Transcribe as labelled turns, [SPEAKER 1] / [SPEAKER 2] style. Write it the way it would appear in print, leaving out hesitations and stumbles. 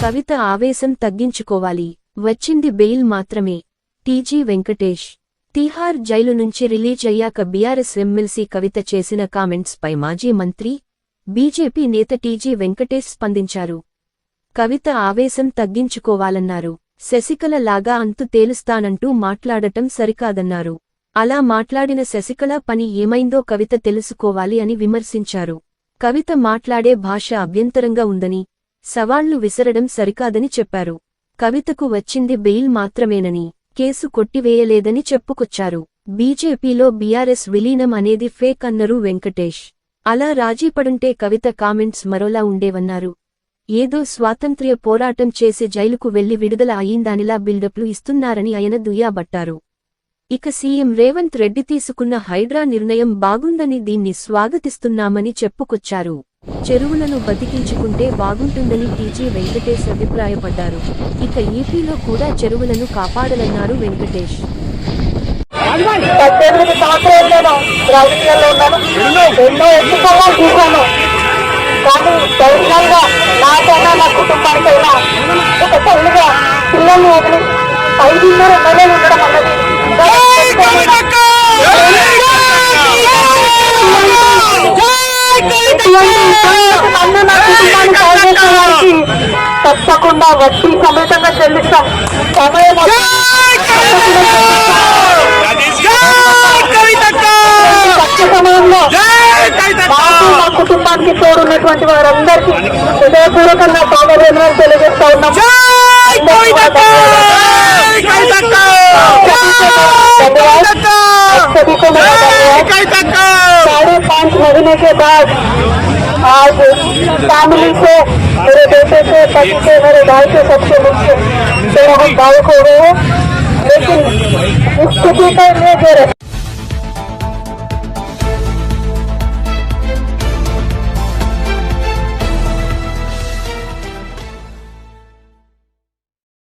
[SPEAKER 1] కవిత ఆవేశం తగ్గించుకోవాలి, వచ్చింది బెయిల్ మాత్రమే. టీజీ వెంకటేష్ తీహార్ జైలు నుంచి రిలీజ్ అయ్యాక బీఆర్ఎస్ ఎమ్మెల్సీ కవిత చేసిన కామెంట్స్ పై మాజీ మంత్రి, బీజేపీ నేత టీజీ వెంకటేష్ స్పందించారు. కవిత ఆవేశం తగ్గించుకోవాలన్నారు. శశికళ లాగా అంతు తేలుస్తానంటూ మాట్లాడటం సరికాదన్నారు. అలా మాట్లాడిన శశికళ పని ఏమైందో కవిత తెలుసుకోవాలి అని విమర్శించారు. కవిత మాట్లాడే భాష అభ్యంతరంగా ఉందని, సవాళ్లు విసరడం సరికాదని చెప్పారు. కవితకు వచ్చింది బెయిల్ మాత్రమేనని, కేసు కొట్టివేయలేదని చెప్పుకొచ్చారు. బీజేపీలో బీఆర్ఎస్ విలీనం అనేది ఫేక్ అన్నారు వెంకటేష్. అలా రాజీపడుంటే కవిత కామెంట్స్ మరోలా ఉండేవన్నారు. ఏదో స్వాతంత్ర్య పోరాటం చేసి జైలుకు వెళ్లి విడుదల అయ్యిందానిలా బిల్డప్లు ఇస్తున్నారని ఆయన దుయ్యాబట్టారు. ఇక సీఎం రేవంత్ రెడ్డి తీసుకున్న హైడ్రా నిర్ణయం బాగుందని, దీన్ని స్వాగతిస్తున్నామని చెప్పుకొచ్చారు. చెరువులను బతికించుకుంటే బాగుంటుందని టీజీ వెంకటేష్ అభిప్రాయపడ్డారు. ఇక ఏపీలో కూడా చెరువులను కాపాడాలన్నారు వెంకటేష్.
[SPEAKER 2] 18 సంవత్సరాలు నేను రాజకీయాల్లో ఉన్నాను. ఎన్నో ఎన్నికల్లో చూశాను. కానీ ధైర్యంగా నాకైనా నా కుటుంబానికైనా ఒక తల్లిగా పిల్లల్ని వదిలి 5.5 నెలలు ఉండడం అన్నది నన్ను నా కుటుంబాన్ని సాధించడానికి తప్పకుండా వడ్డీ సమేతంగా చెల్లిస్తాం. సమయం సమయంలో నాకు మా కుటుంబానికి తోడున్నటువంటి వారందరికీ హృదయపూర్వకంగా ధన్యవాదాలు తెలియజేస్తా ఉన్నాం. 5.5 महीने के बाद आज फैमिली से, मेरे बेटे से, पति से, मेरे भाई से, सबसे मुझसे हम भावुक हो गए हैं. लेकिन इस स्थिति का ये जो